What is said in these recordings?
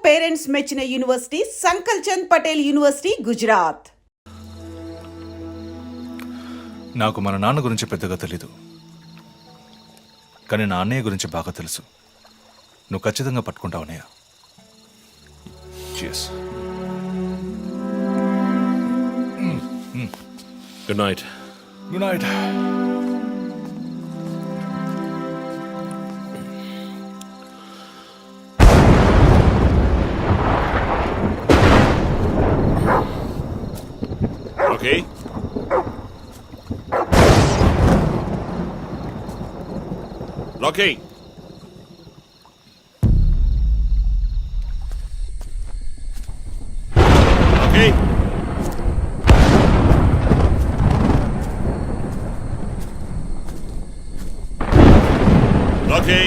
Parents మెచ్చిన university సంకల్ Chand Patel university, Gujarat. నాకు మన నాన్న గురించి పెద్దగా తెలీదు, కానీ నా అన్నయ్య గురించి బాగా తెలుసు. నువ్వు ఖచ్చితంగా పట్టుకుంటావు అన్నయ్య. Cheers. Good night. Good night. Okay. Rocky. Okay. Rocky.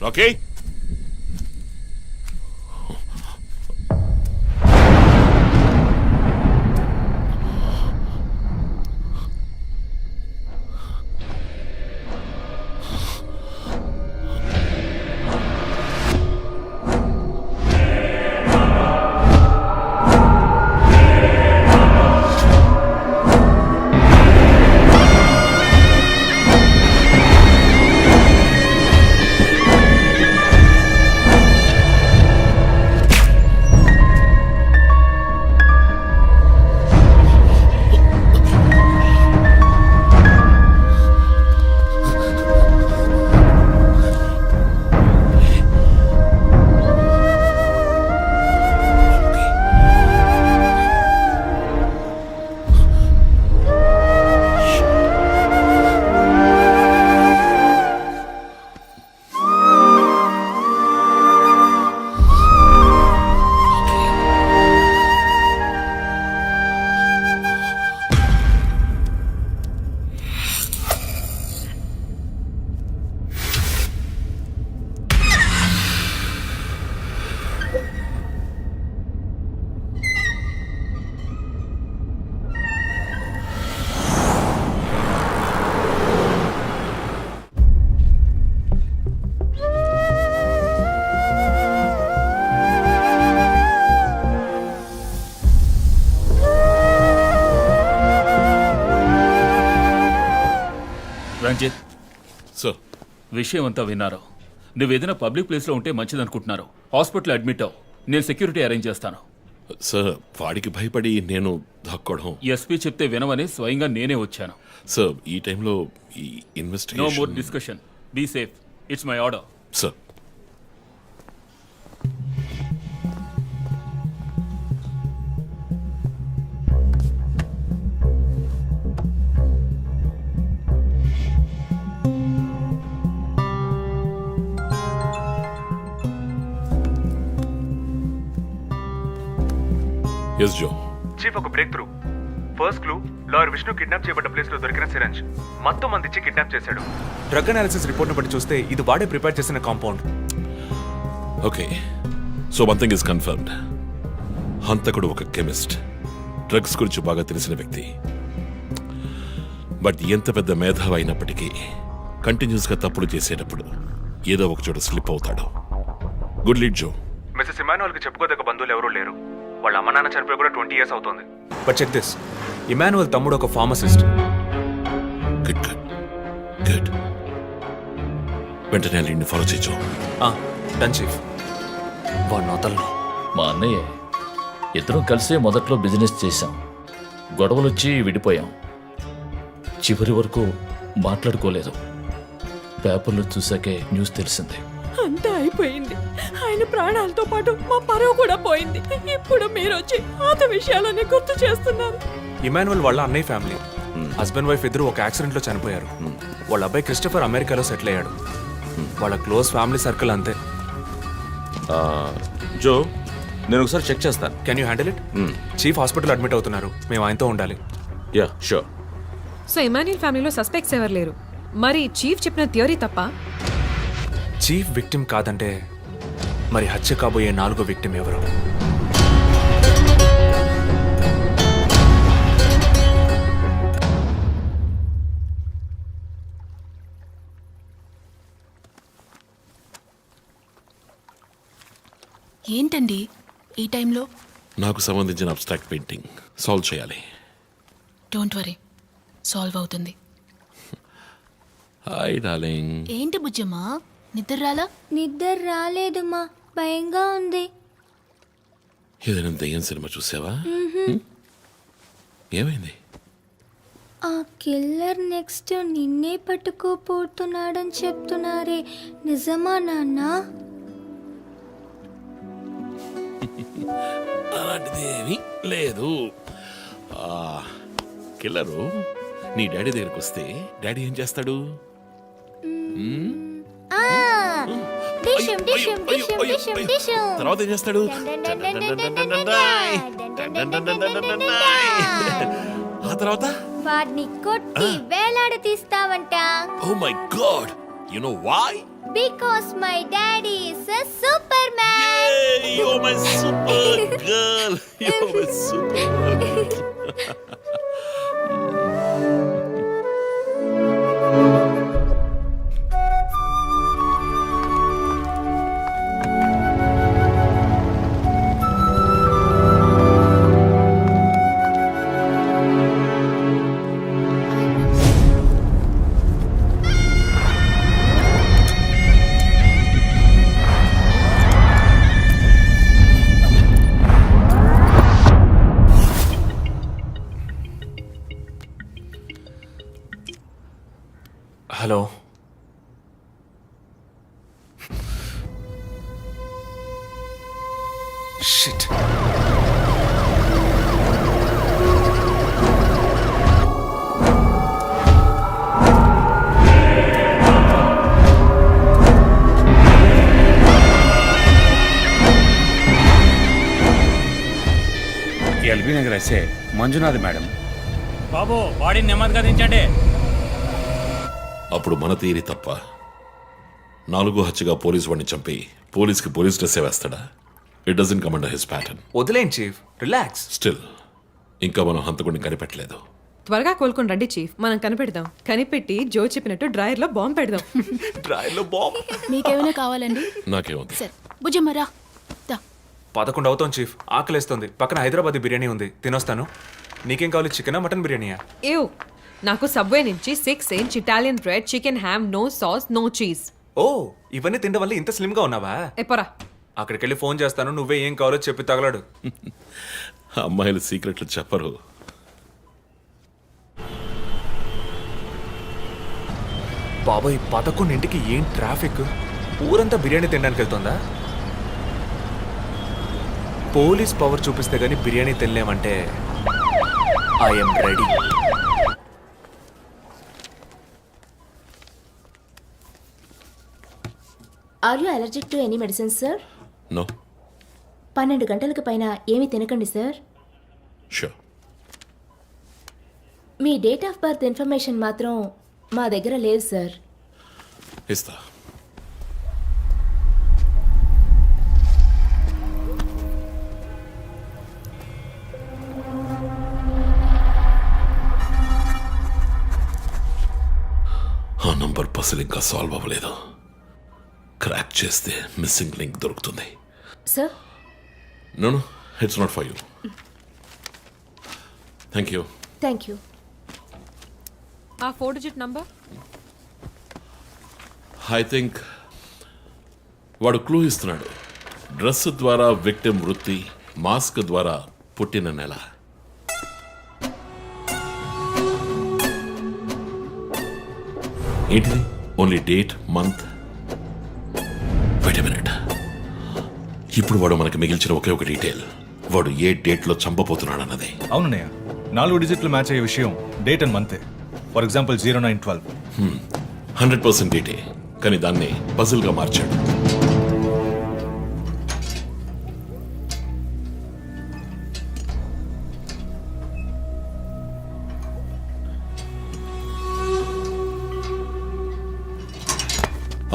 Rocky. Ranjith sir, విషయం అంతా విన్నారు. నువ్వేదైనా పబ్లిక్ ప్లేస్లో ఉంటే మంచిదనుకుంటున్నారు. హాస్పిటల్ అడ్మిట్ అవ్వు, నేను సెక్యూరిటీ అరేంజ్ చేస్తాను. సార్ వాడికి భయపడి నేను దాక్కోవడం. ఎస్పీ చెప్తే వినవని స్వయంగా నేనే వచ్చాను. సార్ ఈ టైంలో ఈ no more investigation. Discussion, be safe, it's my order. Sir yes Jo. Chief, ఒక breakthrough. First clue, lawyer Vishnu kidnap చేయబడ్డ ప్లేస్ లో దొరికిన సిరంజ్. మొత్తం మంది ఇచ్చి కిడ్నాప్ చేశాడు. డ్రగ్ అనాలిసిస్ రిపోర్ట్ను బట్టి చూస్తే ఇది వాడే ప్రిపేర్ చేసిన compound. Okay, so one thing is confirmed. హంతకుడు ఒక కెమిస్ట్, డ్రగ్స్ గురించి బాగా తెలిసిన వ్యక్తి. బట్ ఎంత పెద్ద మేధావి అయినప్పటికీ కంటిన్యూస్గా తప్పులు చేసేటప్పుడు ఏదో ఒక చోట స్లిప్ అవుతాడు. గుడ్ లీడ్ జో. మిస్సెస్ ఇమానువల్ కి చెప్పుకోదగ్గ బంధువులు ఎవరూ లేరు. వాళ్ళ అమ్మ నాన్న చనిపోయి కూడా 20 years అవుతుంది. బట్ చెక్ దిస్, ఇమానువల్ తమ్ముడు ఒక ఫార్మసిస్ట్. Good good good. వెంటనే లీడ్ని ఫాలో చేయొచ్చు. Done chief. వాడు నోతల్లో మా అన్నయ్య ఇద్దరం కలిసే మొదట్లో బిజినెస్ చేశాం. గొడవలొచ్చి విడిపోయాం. చివరి వరకు మాట్లాడుకోలేదు. పేపర్లో చూసాకే న్యూస్ తెలిసింది. అంతా అయిపోయింది. ఆయన ప్రాణాలతో పాటు మా పరువు కూడా పోయింది. ఇప్పుడు మీరు వచ్చి పాత విషయాలన్నీ గుర్తు చేస్తున్నారు. ఇమానువల్ వాళ్ళ అన్నయ్య ఫ్యామిలీ, హస్బెండ్ వైఫ్ ఇద్దరు ఒక యాక్సిడెంట్లో చనిపోయారు. వాళ్ళ అబ్బాయి క్రిస్టఫర్ అమెరికాలో సెటిల్ అయ్యాడు. వాళ్ళ క్లోజ్ ఫ్యామిలీ సర్కిల్ అంతే. జో, నేను ఒకసారి చెక్ చేస్తాను. Can you handle it? Chief hospital admit అవుతున్నారు, మేము ఆయనతో ఉండాలి. Yeah sure. సో ఇమాన్యుల్ ఫ్యామిలీలో సస్పెక్ట్స్ ఎవరు లేరు. మరి చీఫ్ చెప్పిన థియరీ తప్ప? చీఫ్ విక్టిమ్ కాదంటే మరి హత్య కాబోయే 4వ విక్టిమ్ ఎవరు? ఏంటండి ఈ టైంలో? నాకు సంబంధించిన అబ్స్ట్రాక్ట్ పెయింటింగ్ సాల్వ్ చేయాలి. డోంట్ వరీ, సాల్వ్ అవుతుంది. Hi darling. ఏంటి బుజ్జమ్మా, నిద్ర రాలా? నిద్ర రాలేదమ్మా, భయంగా ఉంది. ఏదైనా దెయ్యం సినిమా చూసావా? ఏమైంది? ఆ కిల్లర్ నెక్స్ట్ నిన్నే పట్టుకోపోతున్నాడని చెప్తున్నారే, నిజమా నాన్న? అలాంటిదేమీ లేదు. కిల్లరు నీ డాడీ దగ్గరికి వస్తే డాడీ ఏం చేస్తాడు? ఆ, డిషుమ్ డిషుమ్ డిషుమ్ డిషుమ్ డిషుమ్. తర్వాత ఏం చేస్తాడు? ఆ తర్వాత వాడిని కొట్టి వేలాడ తీస్తావంట. Oh my god, you know why? Because my daddy is a super man. You're my super girl. You're my super girl. Hello, shit. LB Nagar SA Manjunath madam. బాబు బాడీని నెమ్మదిగా దించండి. అప్పుడు మన తీరి తప్ప 4 హత్యగా పోలీసు వాడిని చంపి పోలీస్కి పోలీస్ డ్రెస్సే వేస్తాడా? It doesn't come under his pattern. వదిలేండి చీఫ్, రిలాక్స్. స్టిల్ ఇంకా మనం హంతకుడిని కనిపెట్టలేదు. త్వరగా కోలుకొని రండి చీఫ్, మనం కనిపెడదాం. కనిపెట్టి జో చెప్పినట్టు డ్రాయర్ లో బాంబు పెడదాం. డ్రాయర్లో బాంబ్. మీకేమైనా కావాలండి? నాకేముంది? సరే బుజ్జమ్మ రా. 11 అవుతాం చీఫ్, ఆకలేస్తుంది. పక్కన హైదరాబాద్ బిర్యానీ ఉంది, తినొస్తాను. నీకేం కావాలి, చికెనా మటన్ బిర్యానీయా? ఏవ్, నాకు సబ్వే నుంచి 6 inch Italian bread, chicken ham, no sauce, no cheese. Oh, ఇవన్నీ తినడం వల్ల ఇంత స్లిమ్ గా ఉన్నావా? ఎప్పరా అక్కడికి వెళ్ళి ఫోన్ చేస్తాను, నువ్వే ఏం కావాలో చెప్పి తగలడు. అమ్మాయిలు సీక్రెట్లు చెప్పరు. బాబాయ్, 11ంటికి ఏం ట్రాఫిక్! ఊరంతా బిర్యానీ తినడానికి వెళ్తుందా? పోలీస్ పవర్ చూపిస్తే గానీ బిర్యానీ తినలేమంటే I'm ready. Are you allergic to any medicines sir? No. 12 గంటలకు పైన ఏమీ తినకండి సార్. షూర్. మీ డేట్ ఆఫ్ బర్త్ ఇన్ఫర్మేషన్ మాత్రం మా దగ్గర లేదు సార్. ఇస్తా. ఆ నంబర్ పసిల్ ఇంకా సాల్వ్ అవ్వలేదు. క్రాక్ చేస్తే మిస్సింగ్ లింక్ దొరుకుతుంది. Sir, no no, it's not for you. Thank you. Thank you. ఆ 4 డిజిట్ నంబర్? ఐ థింక్ వాడు క్లూ ఇస్తున్నాడు. డ్రెస్ ద్వారా విక్టిమ్ వృత్తి, మాస్క్ ద్వారా పుట్టిన నెల. ఏంటిది? Only date, month. Wait a minute. ఇప్పుడు వాడు మనకి మిగిల్చిన ఒకే ఒక డీటెయిల్, వాడు ఏ డేట్లో చంపబోతున్నాడు అన్నది. అవునన్నయ్య, 4 డిజిట్లు మ్యాచ్ అయ్యే విషయం డేట్ అండ్ మంతే. For example 0912. 100% డేటే, కానీ దాన్ని పజిల్గా మార్చాడు.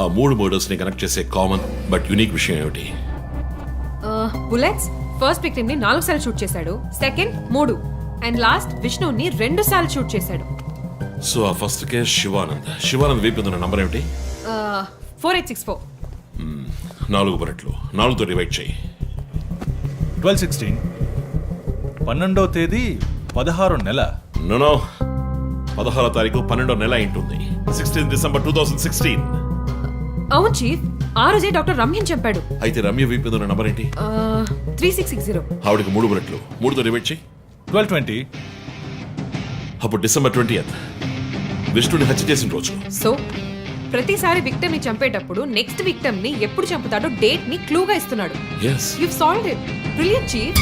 ఆ 3 మర్డర్స్ ని కనెక్ట్ చేసే కామన్ బట్ యునిక్ విషయం ఏమిటి? బుల్లెట్స్. ఫస్ట్ విక్టిమ్ ని 4 సార్లు షూట్ చేశాడు, సెకండ్ 3, అండ్ లాస్ట్ విష్ణుని 2 సార్లు షూట్ చేశాడు. సో ఆ ఫస్ట్ కేస్ శివానంద్ వీపు ఉన్న నంబర్ ఏమిటి? 4864. 4 బుల్లెట్లు 4తో డివైడ్ చేయి. 12/16 12వ తేదీ 16వ నెల. నో 16వ తారీఖు 12వ నెల అయింటుంది. 16 డిసెంబర్ 2016. అవును చీఫ్, ఆ రోజే డాక్టర్ రమ్యని చంపాడు. అయితే రమ్య వీపు మీద ఉన్న నంబర్ ఏంటి? 3660. ఆవిడకి 3 బుల్లెట్లు. 3తో డివైడ్ చేయి. 12/20 అప్పుడు డిసెంబర్ 20th విష్ణుని హత్య చేసిన రోజు. సో ప్రతిసారి విక్టమ్ ని చంపేటప్పుడు నెక్స్ట్ విక్టమ్ ని ఎప్పుడు చంపుతాడో డేట్ ని క్లూగా ఇస్తున్నాడు. Yes. You solved it. Brilliant chief.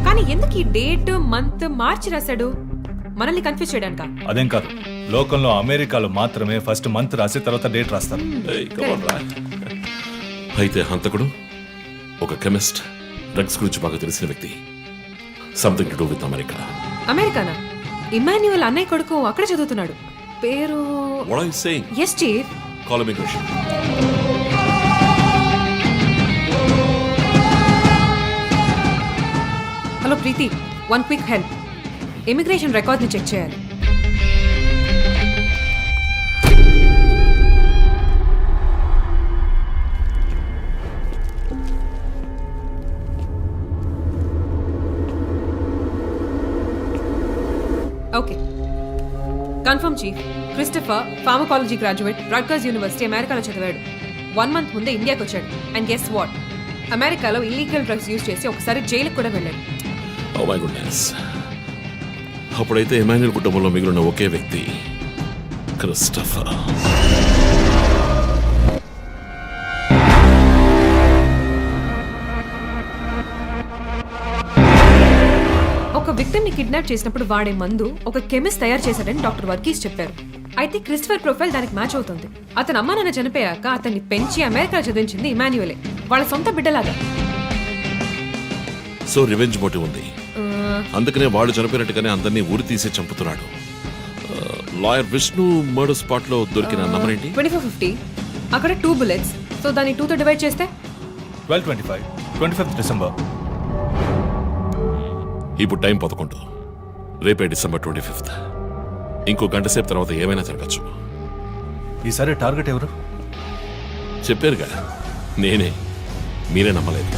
కానీ ఎందుకు ఈ డేట్ మంత్ మార్చి రాశాడు? మనల్ని కన్ఫ్యూజ్ చేయడానికా? అదేం కాదు, లోకంలో అమెరికాలో మాత్రమే ఫస్ట్ మంత్ రాసి తర్వాత డేట్ రాస్తారు. ఏయ్, come on, రా. అయితే హంతకుడు ఒక కెమిస్ట్, డ్రగ్స్ గురించి బాగా తెలిసిన వ్యక్తి. Something to do with America. అమెరికానా? ఇమాన్యుయల్ అన్నయ్య కొడుకు అక్కడ చదువుతున్నాడు. పేరు What are you saying? Yes chief. Call immigration. Hello Preethi, one quick help. Immigration record ని చెక్ చేయాలి. Okay, confirm chief. Christopher pharmacology graduate, Rutgers university, అమెరికాలో చదివాడు. 1 month ముందే ఇండియాకి వచ్చాడు. అండ్ గెస్ వాట్, అమెరికాలో ఇల్లీగల్ డ్రగ్స్ యూజ్ చేసి ఒకసారి జైలుకి కూడా వెళ్ళాడు. Oh my goodness. అప్పుడైతే ఎమాన్యుయల్ కుటుంబంలో మిగిలిన ఒకే వ్యక్తి క్రిస్టఫర్. ఒక విక్టిమ్ ని కిడ్నాప్ చేసినప్పుడు వాడే మందు ఒక కెమిస్ట్ తయారు చేశాడని డాక్టర్ వర్గీస్ చెప్పారు. అయితే క్రిస్టఫర్ ప్రొఫైల్ దానికి మ్యాచ్ అవుతుంది. అతని అమ్మ నాన్న చనిపోయాక అతన్ని పెంచి అమెరికా చదివించింది ఇమాన్యుయలే, వాళ్ళ సొంత బిడ్డలాగా. సో రివెంజ్ మోటివ్ ఉంది. అందుకనే వాడు చనిపోయినట్టుగానే అందరినీ ఊరి తీసి చంపుతున్నాడు. లాయర్ విష్ణు మర్డర్ స్పాట్ లో దొరికిన నంబర్ ఏంటి? 2450. అక్కడ 2 bullets. సో దాన్ని 2తో డివైడ్ చేస్తే 12/25 25th డిసెంబర్. ఇప్పుడు టైం 11. రేపే డిసెంబర్ 25th. ఇంకో గంట సేపు తర్వాత ఏమైనా జరగచ్చు. ఈసారి టార్గెట్ ఎవరు? చెప్పారుగా, నేనే. మీరే నమ్మలేదు.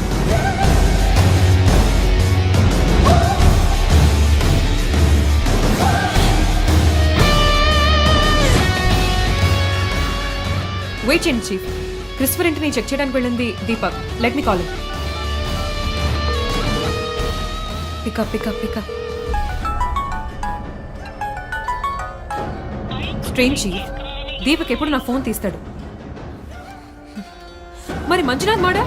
వెయిట్ చేయండి చీఫ్. క్రిస్టఫర్ ఇంటిని చెక్ చేయడానికి వెళ్ళింది Deepak. Let me call him. Pickup pickup pickup. Strange chief, Deepak ఎప్పుడు నా ఫోన్ తీస్తాడు. మరి మంజునాథ్ మాడా?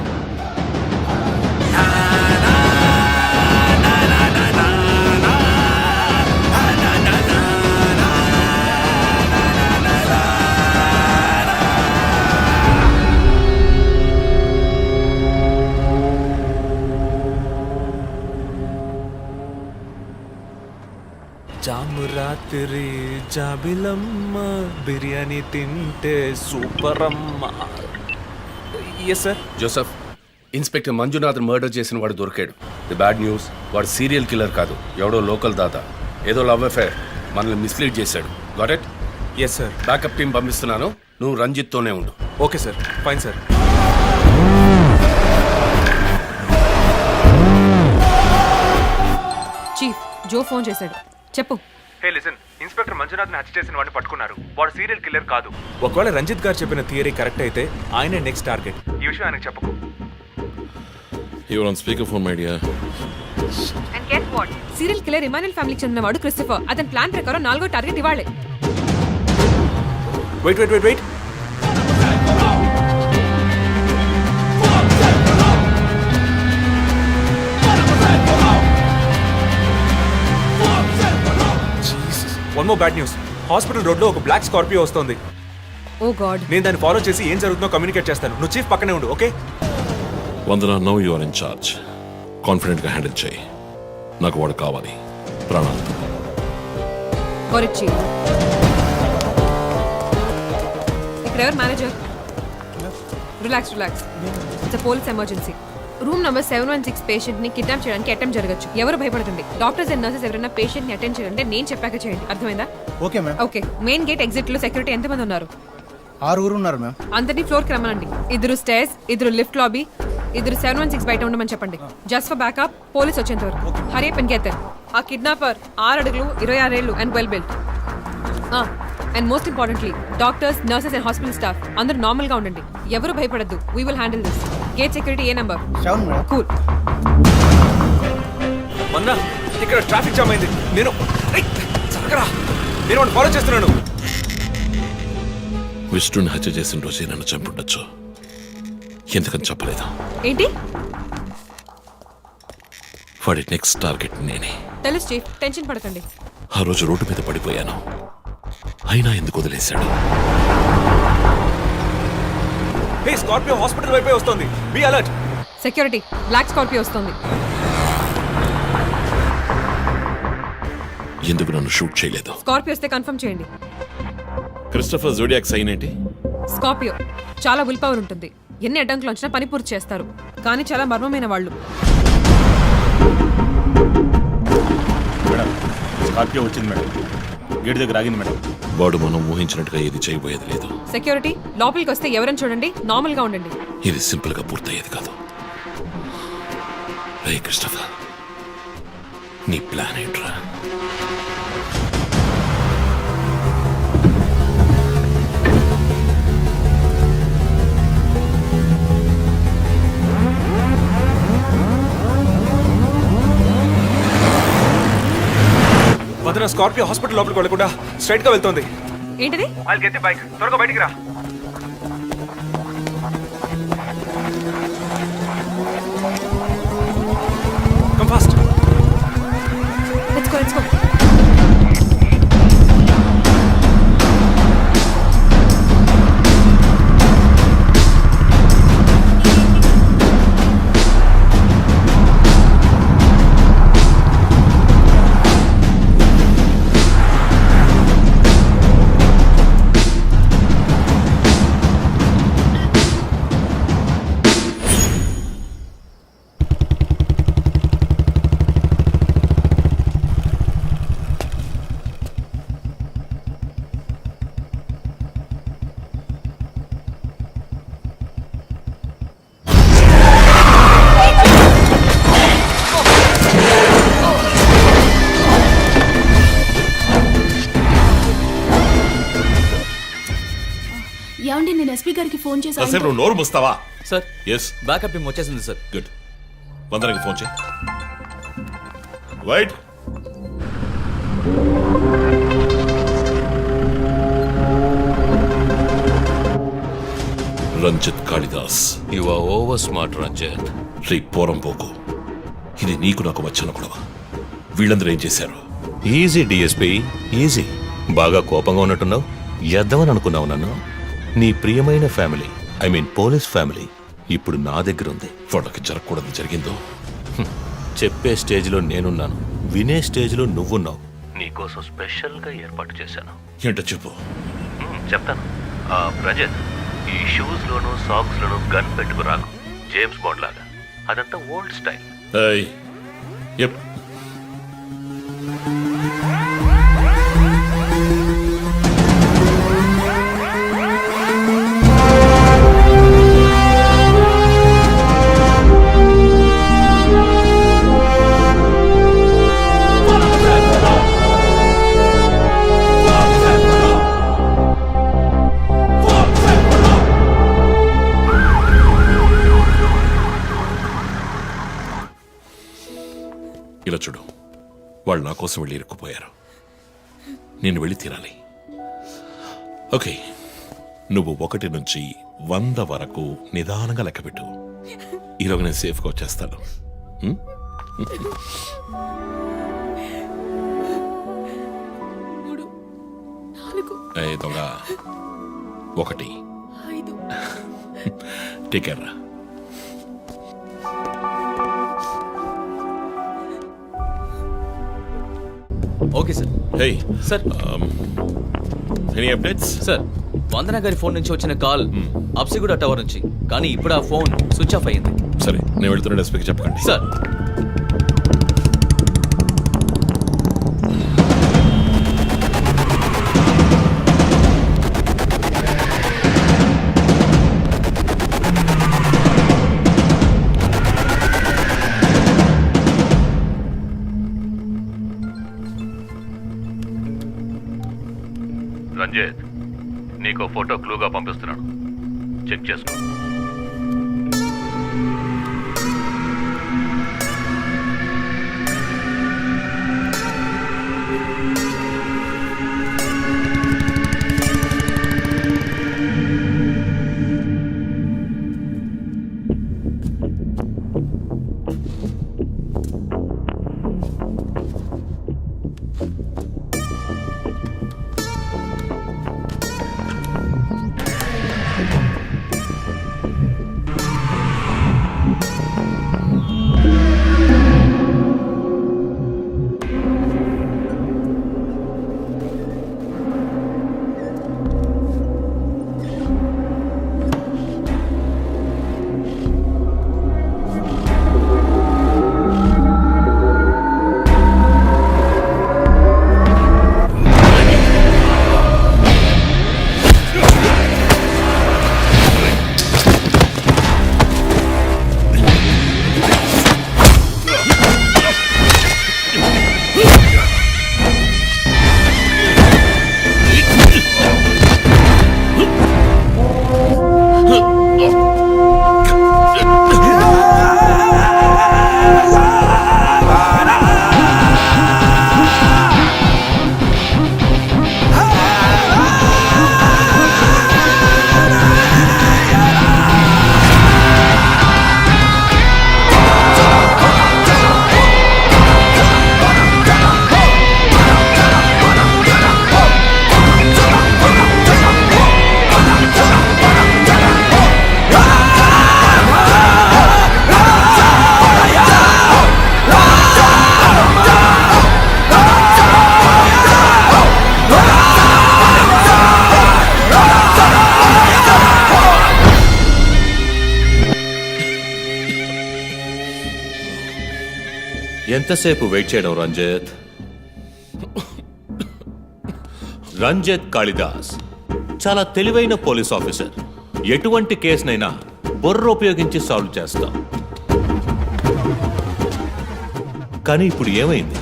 జాము రాత్రి జాబిలమ్మ బిర్యానీ తింటే సూపర్ అమ్మ. Yes sir. Joseph, inspector Manjunath murder చేసిన వాడు దొరికాడు. ది బ్యాడ్ న్యూస్, వాడు సీరియల్ కిల్లర్ కాదు, ఎవడో లోకల్ దాత. ఏదో లవ్ అఫేర్, మనల్ని మిస్లీడ్ చేశాడు. Got it? Yes sir. Backup team పంపిస్తున్నాను, నువ్వు రంజిత్తోనే ఉండు. Okay sir, fine sir. Chief, Jo phone చేశాడు. చెప్పు. హే లిసన్, ఇన్స్పెక్టర్ మంజునాథ్ ని హత్య చేసిన వాడిని పట్టుకున్నారు. వాడు సీరియల్ కిల్లర్ కాదు. ఒకవేళ రంజిత్ గారు చెప్పిన థియరీ కరెక్ట్ అయితే ఆయనే నెక్స్ట్ టార్గెట్. ఈ విషయం ఆయనకు చెప్పకు. Your on speaker phone my dear. And get what, serial killer Emmanuel ఫ్యామిలీకి చెందినవాడు క్రిస్టఫర్. అతని ప్లాన్ ప్రకారం 4వ టార్గెట్ ఇవాళే. Wait wait wait wait. One more bad news. Hospital road లో ఒక బ్లాక్ స్కార్పియో వస్తుంది. Oh god. నేను దాన్ని ఫాలో చేసి ఏం జరుగుతుందో కమ్యూనికేట్ చేస్తాను. నువ్వు చీఫ్ పక్కనే ఉండు, okay? Vandana, now you are in charge. Confident గా హ్యాండిల్ చేయి. నాకు వాడు కావాలి, ప్రాణాలతో. Correct chief. ఇక్కడ ఎవరు manager? Relax relax. It's police emergency. Room number 716 patient ని కిడ్నాప్ చేయడానికి అటెంప్ట్ జరగచ్చు. ఎవరు భయపడుతుంది. డాక్టర్స్ అండ్ నర్సెస్ ఎవరైనా పేషెంట్ ని అటెండ్ చేయాలంటే నేను చెప్పాక చేయండి. అర్థమైందా? Okay ma'am. Okay. Main gate exit లో సెక్యూరిటీ ఎంతమంది ఉన్నారు? 6 ఉన్నారు మ్యామ్. అందరినీ ఫ్లోర్కి రమ్మనండి. 2 స్టేర్స్, 2 లిఫ్ట్ లాబీ, 2 716 బయట ఉండమని చెప్పండి. జస్ట్ ఫర్ బ్యాకప్, పోలీస్ వచ్చేంత వరకు. Hurry up and get them. ఆ కిడ్నాపర్ 6 అడుగులు 26 ఏళ్ళు and well built. And most importantly doctors, nurses and hospital staff అందరూ నార్మల్ గా ఉండండి. ఎవరు భయపడద్దు. We will handle this. Gate security ఏ నంబర్? 7 మేడం. కూల్. మన్నా ఇక్కడ ట్రాఫిక్ జామ్ అయింది. నేను చక్కరా నేను వాడిని ఫాలో చేస్తున్నాను. విష్ణుని హత్య చేసిన రోజే నన్ను చంపుండొచ్చు. ఎందుకని చెప్పలేదు? ఏంటి? వాడి నెక్స్ట్ టార్గెట్ నేనే. తెలుసు చీఫ్, టెన్షన్ పడకండి. ఆ రోజు రోడ్డు మీద పడిపోయాను, అయినా ఎందుకు వదిలేశాడు? హే, స్కార్పియో హాస్పిటల్ వైపే వస్తోంది. Be alert. Security, black Scorpio వస్తుంది. ఎందుకు నన్ను షూట్ చేయలేదు? స్కార్పియో వస్తే కన్ఫర్మ్ చేయండి. క్రిస్టఫర్ జోడియాక్ సైన్ ఏంటి? స్కార్పియో చాలా విల్ పవర్ ఉంటుంది. ఎన్ని అడ్డంకులు వచ్చినా పని పూర్తి చేస్తారు. కానీ చాలా మర్మమైన వాళ్ళు. మేడం స్కార్పియో వచ్చింది మేడం. గేట్ దగ్గర ఆగింది మేడం. వాడు మనం ఊహించినట్టుగా ఏది చేయబోయేది లేదు. సెక్యూరిటీ, లోపలికి వస్తే ఎవరని చూడండి. నార్మల్ గా ఉండండి. ఇది సింపుల్ గా పూర్తయ్యేది కాదు. రే క్రిస్టఫర్, నీ ప్లాన్ ఏంట్రా? వదిన స్కార్పియో హాస్పిటల్ లోపలికి వెళ్ళకుండా స్ట్రైట్ గా వెళ్తోంది. ఏంటిది? వాళ్ళు గెత్తే బైక్ త్వరగా బయటికి రా. Come fast. Let's go, let's go. ఏమండి, నేను ఎస్పీ గారికి ఫోన్ చేసి కాసేపు నువ్వు నోరు ముస్తావా? సార్ ఎస్, బ్యాకప్ టీమ్ వచ్చేసింది సార్. గుడ్. వందనకి ఫోన్ చేయి. Wait, Ranjith Kalidas. You are over smart Ranjith. రీ పోరంపోకు, ఇది నీకు నాకు వచ్చిన గొడవ. వీళ్ళందరూ ఏం చేశారు? Easy DSP, easy. బాగా కోపంగా ఉన్నట్టున్నావు. ఎద్దామని అనుకున్నావు నన్ను. నీ ప్రియమైన family, I mean police family, ఇప్పుడు నా దగ్గర ఉంది. వాళ్ళకి జరగకూడదు జరిగిందో. చెప్పే స్టేజ్లో నేనున్నాను, వినే స్టేజ్లో నువ్వున్నావు. నీకోసం స్పెషల్గా ఏర్పాటు చేశాను. ఏంటో చెప్పు. చెప్తాను. రజత్, ఈ షూస్లోను సాక్స్లోను గన్ పెట్టుకు రాకు, జేమ్స్ బాండ్ లాగా. అదంతా ఓల్డ్ స్టైల్. ఏయ్, ఎప్. ఇలా చూడు, వాళ్ళు నా కోసం వెళ్ళి ఇరుక్కుపోయారు. నేను వెళ్ళి తీరాలి. ఓకే, నువ్వు 1 నుంచి 100 వరకు నిదానంగా లెక్కపెట్టు. ఈలోగా నేను సేఫ్గా వచ్చేస్తాను. దొంగ 1 take care. Okay sir. Hey sir, any updates? Sir, Vandana గారి ఫోన్ నుంచి వచ్చిన కాల్ అప్సిగూడ టవర్ నుంచి, కానీ ఇప్పుడు ఆ ఫోన్ స్విచ్ ఆఫ్ అయ్యింది. సరే, నేను వెళ్తున్న ఎస్పీకి చెప్పకండి. సార్. రంజిత్ నీకు ఫోటో క్లూగా పంపిస్తున్నాను, చెక్ చేసుకో. ఎంతసేపు వెయిట్ చేయడం రంజిత్? రంజిత్ కాళిదాస్ చాలా తెలివైన పోలీస్ ఆఫీసర్. ఎటువంటి కేసునైనా బుర్ర ఉపయోగించి సాల్వ్ చేస్తాం. కానీ ఇప్పుడు ఏమైంది?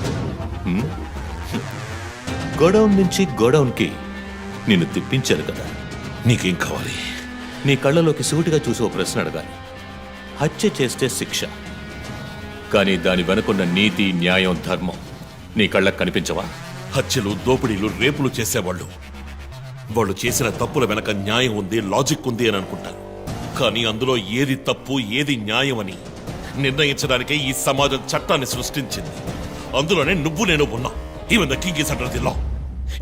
గోడౌన్ నుంచి గోడౌన్కి నిన్ను తిప్పించారు కదా. నీకేం కావాలి? నీ కళ్ళలోకి సూటిగా చూసి ఓ ప్రశ్న అడగాలి. హత్య చేస్తే శిక్ష, కానీ దాని వెనుకున్న నీతి, న్యాయం, ధర్మం నీ కళ్ళకు కనిపించవా? హత్యలు, దోపిడీలు, రేపులు చేసేవాళ్ళు వాళ్ళు చేసిన తప్పుల వెనక న్యాయం ఉంది, లాజిక్ ఉంది అని అనుకుంటారు. కానీ అందులో ఏది తప్పు, ఏది న్యాయం అని నిర్ణయించడానికే ఈ సమాజం చట్టాన్ని సృష్టించింది. అందులోనే నువ్వు నేను ఉన్నా. Even the king is under the law.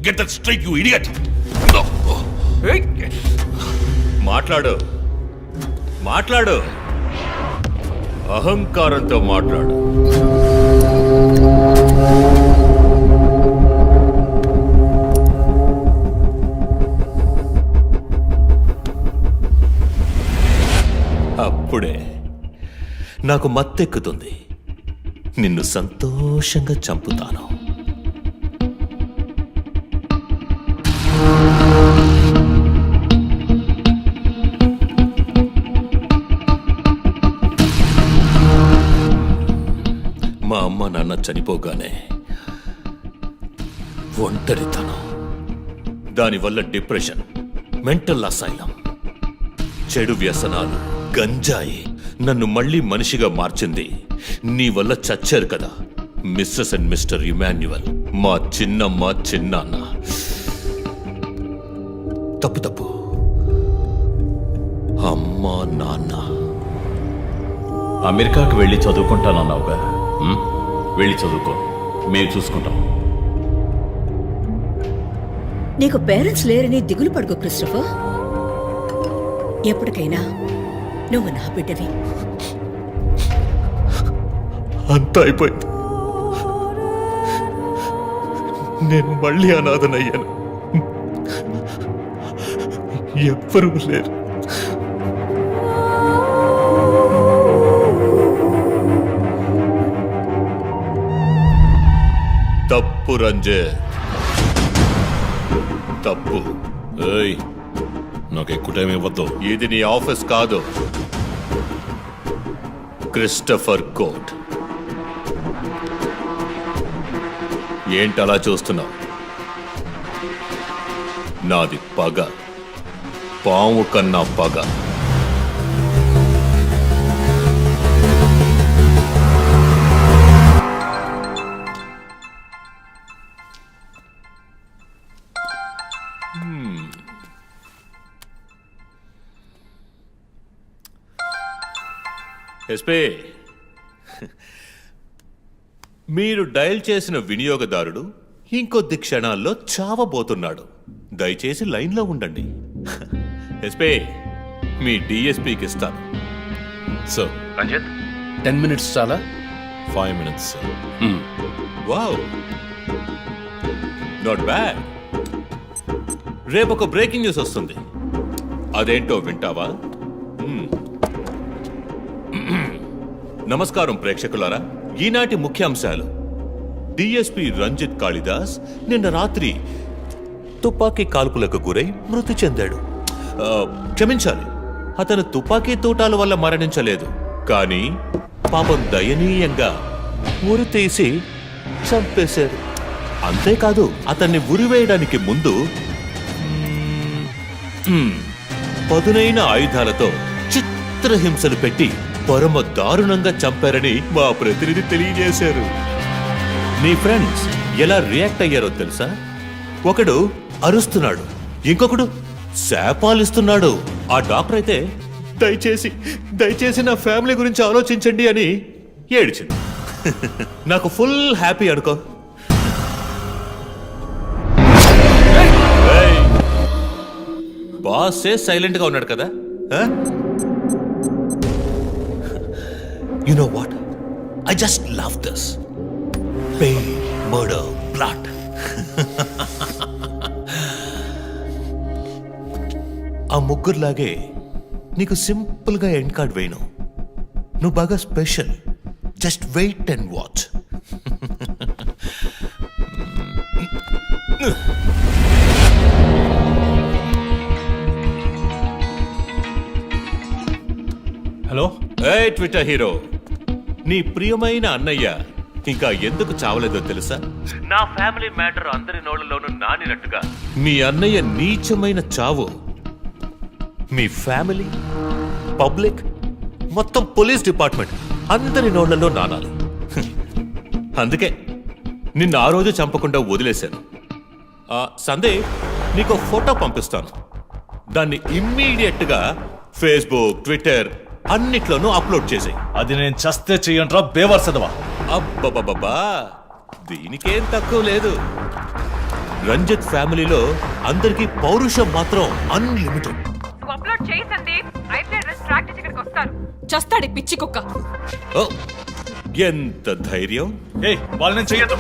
Get that straight, you idiot. మాట్లాడు, మాట్లాడు, అహంకారంతో మాట్లాడు. అప్పుడే నాకు మత్తెక్కుతుంది. నిన్ను సంతోషంగా చంపుతాను. మా అమ్మ నాన్న చనిపోగానే ఒంటరితనం, దానివల్ల డిప్రెషన్, మెంటల్ అసైలం, చెడు వ్యసనాలు, గంజాయి నన్ను మళ్ళీ మనిషిగా మార్చింది. నీ వల్ల చచ్చారు కదా మిస్సెస్ అండ్ మిస్టర్ ఇమాన్యువల్, మా చిన్నమ్మ, చిన్నాన్న. తప్పు తప్పు, అమ్మ, నాన్న. అమెరికాకు వెళ్ళి చదువుకుంటానన్నావుగా, వెళ్ళి చదువుకో, మేము చూసుకుంటాం. నీకు పేరెంట్స్ లేరని దిగులు పడుకో క్రిస్టఫర్. ఎప్పటికైనా నువ్వు నా బిడ్డవి. అంతా అయిపోయింది. నేను మళ్ళీ అనాథనయ్యాను. ఎవ్వరూ లేరు. తప్పు రంజిత్, తప్పు. ఏయ్, నాకు ఎక్కువ టైం ఇవ్వద్దు. ఇది నీ ఆఫీస్ కాదు, క్రిస్టఫర్ కోర్ట్. ఏంటలా చూస్తున్నావు? నాది పగ, పాము కన్నా పగ. ఎస్పీ, మీరు డయల్ చేసిన వినియోగదారుడు ఇంకొద్ది క్షణాల్లో చావబోతున్నాడు. దయచేసి లైన్లో ఉండండి. ఎస్పీ, మీ డిఎస్పీకి ఇస్తాను. సో రంజిత్ 10 minutes చాలా? 5 minutes, sir. Wow, not bad. రేపు ఒక బ్రేకింగ్ న్యూస్ వస్తుంది. అదేంటో వింటావా? నమస్కారం ప్రేక్షకులారా. ఈనాటి ముఖ్యాంశాలు: డిఎస్పీ రంజిత్ కాళిదాస్ నిన్న రాత్రి తుపాకీ కాల్పులకు గురై మృతి చెందాడు. క్షమించాలి, అతను తుపాకీ తూటాల వల్ల మరణించలేదు, కానీ పాపం దయనీయంగా ఉరి తీసి చంపేశారు. అంతేకాదు, అతన్ని ఉరివేయడానికి ముందు పదునైన ఆయుధాలతో చిత్రహింసలు పెట్టి పరమ దారుణంగా చంపారని మా ప్రతినిధి తెలియజేశారు. నీ ఫ్రెండ్స్ ఎలా రియాక్ట్ అయ్యారో తెలుసా? ఒకడు అరుస్తున్నాడు, ఇంకొకడు శాపాలిస్తున్నాడు. ఆ డాక్టర్ అయితే దయచేసి నా ఫ్యామిలీ గురించి ఆలోచించండి అని ఏడ్చింది. నాకు ఫుల్ హ్యాపీ అనుకో. బాసే సైలెంట్ గా ఉన్నాడు కదా. You know what? I just love this. Pain, murder, blood. ఆ ముగ్గురులాగే నీకు సింపుల్ గా ఎండ్ కార్డ్ వేయను. నువ్వు బాగా special. Just wait and watch. Hello. ఏ ట్విట్టర్ హీరో, నీ ప్రియమైన అన్నయ్య ఇంకా ఎందుకు చావలేదో తెలుసా? నా ఫ్యామిలీ మ్యాటర్ అందరి నోళ్లలోనూ నానినట్టుగా మీ అన్నయ్య నీచమైన చావు మీ ఫ్యామిలీ, పబ్లిక్, మొత్తం పోలీస్ డిపార్ట్మెంట్ అందరి నోళ్లలో నానాలి. అందుకే నిన్ను ఆ రోజు చంపకుండా వదిలేశాను. సందేహ్, నీకు ఫోటో పంపిస్తాను. దాన్ని ఇమ్మీడియట్ గా ఫేస్బుక్, ట్విట్టర్ అన్నిట్లోనూ అప్లోడ్ చేసాయి. అది నేను చస్తే చెయ్యంట్రా బేవర్సదవా. అబ్బబ్బబ్బా, దీనికేం తక్కువ లేదు. రంజిత్ ఫ్యామిలీలో అందరికీ పౌరుషం మాత్రం అన్లిమిటెడ్. అప్లోడ్ చేయి సందీప్, అయితే ట్రాక్ చేసి ఇక్కడికి వస్తారు. చస్తాడి పిచ్చి కుక్క. ఓ, ఎంత ధైర్యం! ఏ వాళ్ళని చెయ్యదు.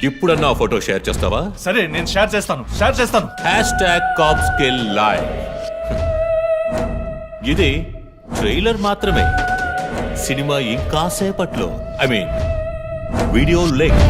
ఇప్పుడన్నా ఫోటో షేర్ చేస్తావా? సరే, నేను షేర్ చేస్తాను. #CoppsKillLive. ఇది ట్రైలర్ మాత్రమే. సినిమా ఇంకా సేపట్లో, ఐ మీన్ వీడియో లింక్.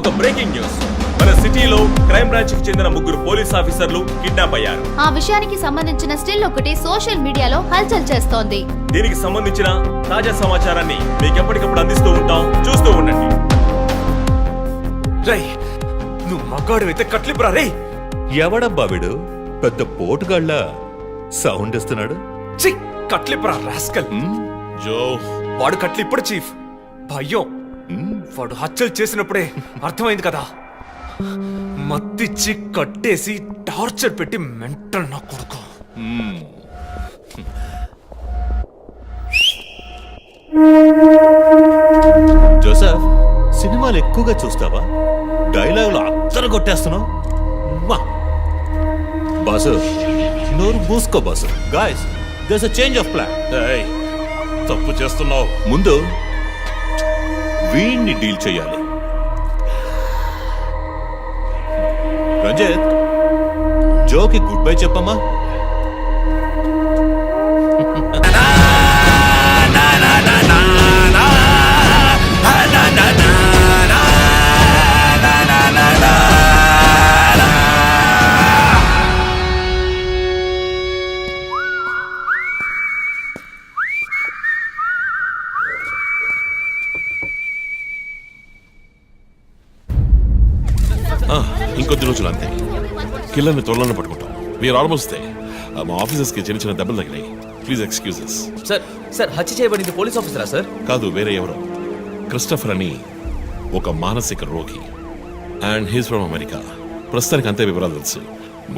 ఒక బ్రేకింగ్ న్యూస్. మన సిటీలో క్రైమ్ బ్రాంచ్ కి చెందిన 3 పోలీస్ ఆఫీసర్లు కిడ్నాప్ అయ్యారు. ఆ విషయానికి సంబంధించిన స్టిల్ ఒకటి సోషల్ మీడియాలో హల్చల్ చేస్తోంది. దీనికి సంబంధించిన తాజా సమాచారాన్ని మీకు ఎప్పటికప్పుడు అందిస్తూ ఉంటాం, చూస్తూ ఉండండి. రై, నువ్వు మగాడు అయితే కట్లిపురా రే. ఎవడబ్బా వీడు? పెద్ద పోటుగాళ్ళ సౌండ్ ఇస్తున్నాడు. చి, కట్లిపురా రాస్కల్. జో, వాడు కట్లిప్పుడు చీఫ్. భయం. వాడు హత్యలు చేసినప్పుడే అర్థమైంది కదా. మత్తిచ్చి కట్టేసి టార్చర్ పెట్టి మెంటల్ నా కొడుకు. జోసెఫ్, సినిమాలు ఎక్కువగా చూస్తావా? డైలాగులు అత్తరు కొట్టేస్తున్నావు. బాసు, నోరు మూసుకో boss. Guys, there's a change of plan. తప్పు చేస్తున్నావు. ముందు వీణ్ణి డీల్ చేయాలి. రజత్ జోకి గుడ్ బై చెప్పమ్మా. ఇంకొద్ది రోజులు అంతే, కిల్లర్ని త్వరలోనే పట్టుకుంటాం. We're almost there. మా ఆఫీసర్స్కి చిన్న చిన్న దెబ్బలు తగినాయి. Please excuses. సార్ హత్య చేయబడింది పోలీస్ ఆఫీసరా సార్? కాదు, వేరే ఎవరో. క్రిస్టఫర్ అని ఒక మానసిక రోగి, అండ్ హీస్ ఫ్రమ్ అమెరికా. ప్రస్తుతానికి అంతే వివరాలు తెలుసు.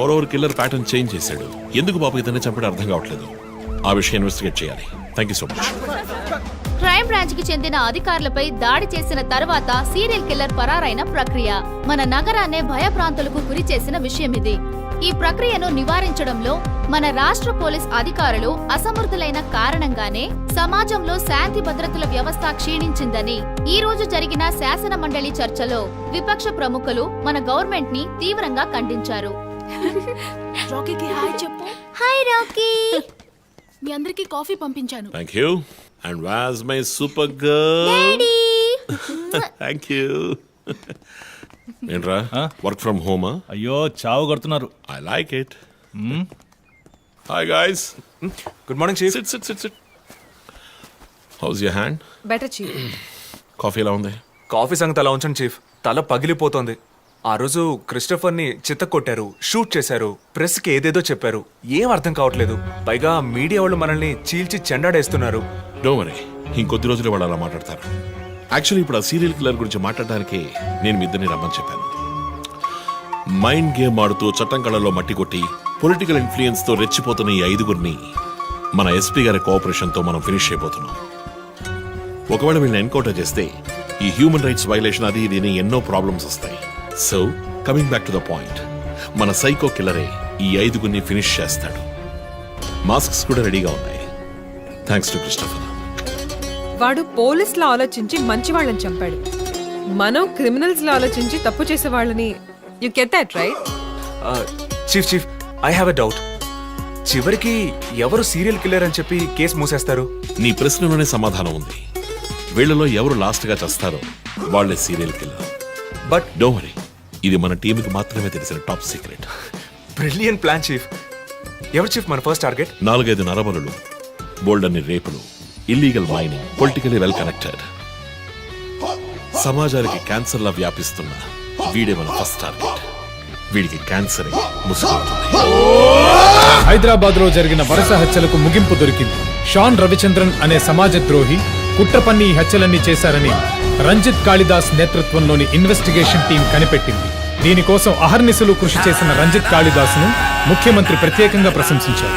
మరోవర్ కిల్లర్ ప్యాటర్న్ చేంజ్ చేశాడు. ఎందుకు పాప ఇతన్ని చంపడం అర్థం కావట్లేదు. ఆ విషయం ఇన్వెస్టిగేట్ చేయాలి. Thank you so much. Crime branch కి చెందిన అధికారులపై దాడి చేసిన తర్వాత సీరియల్ కిల్లర్ పరారైన ప్రక్రియ మన నగరాన్నే భయభ్రాంతులకు గురి చేసిన విషయం ఇది. ఈ ప్రక్రియను నివారించడంలో మన రాష్ట్ర పోలీస్ అధికారులు అసమర్థులైన కారణంగానే సమాజంలో శాంతి భద్రతల వ్యవస్థ క్షీణించిందని ఈ రోజు జరిగిన శాసన మండలి చర్చలో విపక్ష ప్రముఖులు మన గవర్నమెంట్ ని తీవ్రంగా ఖండించారు. రాకీకి హాయ్ చెప్పు. Hi Rocky. మీ అందరికి కాఫీ పంపించాను. Thank you. And was my super girl. Thank you. ఏంట్రా వర్క్ ఫ్రమ్ హోమా? అయ్యో చావు కొడుతున్నారు. I like it. Hi guys. Good morning chief. Sit sit sit sit. How's your hand? Better chief. Coffee ఎలా ఉంది? కాఫీ సంగతి అలా ఉంచండి చీఫ్. తల పగిలిపోతోంది. ఆ రోజు క్రిస్టఫర్ని చిత్తకొట్టారు, షూట్ చేశారు, ప్రెస్కి ఏదేదో చెప్పారు. ఏం అర్థం కావట్లేదు. పైగా మీడియా వాళ్ళు మనల్ని చీల్చి చెండాడేస్తున్నారు. డోంట్ వరీ, ఇంకొద్ది రోజులు వాళ్ళు అలా మాట్లాడతారు. యాక్చువల్లీ ఇప్పుడు ఆ సీరియల్ కిల్లర్ గురించి మాట్లాడడానికి నేను మీ ఇద్దరిని రమ్మని చెప్పాను. మైండ్ గేమ్ ఆడుతూ చట్టం కళ్ళలో మట్టి కొట్టి పొలిటికల్ ఇన్ఫ్లుయెన్స్ తో రెచ్చిపోతున్న ఈ 5గురిని మన ఎస్పీ గారి కోఆపరేషన్తో మనం ఫినిష్ అయిపోతున్నాం. ఒకవేళ వీళ్ళని ఎన్కౌంటర్ చేస్తే ఈ హ్యూమన్ రైట్స్ వైలేషన్ అది ఇది ఎన్నో ప్రాబ్లమ్స్ వస్తాయి. So coming back to the point, మన సైకో కిల్లరే ఈ 5గురిని ఫినిష్ చేస్తాడు. మాస్క్స్ కూడా రెడీగా ఉన్నాయి. Thanks to Christopher. వాడు పోలీసులా ఆలోచించి మంచి వాళ్ళని చంపాడు. మనం క్రిమినల్స్ లా ఆలోచించి తప్పు చేసే వాళ్ళని. You get that right? Chief chief, I have a doubt. చివరికి ఎవరు సీరియల్ కిల్లర్ అని చెప్పి కేసు మూసేస్తారు? నీ ప్రశ్నలోనే సమాధానం ఉంది. వీళ్ళలో ఎవరు లాస్ట్ గా చేస్తారో వాళ్ళే serial killer. But don't worry, ఇది మన టీంకి మాత్రమే తెలిసిన top secret. Brilliant plan chief. ఎవరు చీఫ్ మన ఫస్ట్ టార్గెట్? 4-5 నరబలులు, బోల్డన్ని రేపులు, illegal mining, politically well connected, సమాజానికి క్యాన్సర్ లా వ్యాపిస్తున్న వీడే మన ఫస్ట్ టార్గెట్. వీడికి క్యాన్సరే ముసుగుతుంది. హైదరాబాద్ లో జరిగిన వరుస హత్యలకు ముగింపు దొరికింది. షాన్ రవిచంద్రన్ అనే సమాజ ద్రోహి కుట్రపన్ని ఈ హత్యలన్నీ చేశారని రంజిత్ కాళిదాస్ నేతృత్వంలోని ఇన్వెస్టిగేషన్ టీం కనిపెట్టింది. దీనికోసం అహర్నిశలు కృషి చేసిన రంజిత్ కాళిదాస్ ను ముఖ్యమంత్రి ప్రత్యేకంగా ప్రశంసించారు.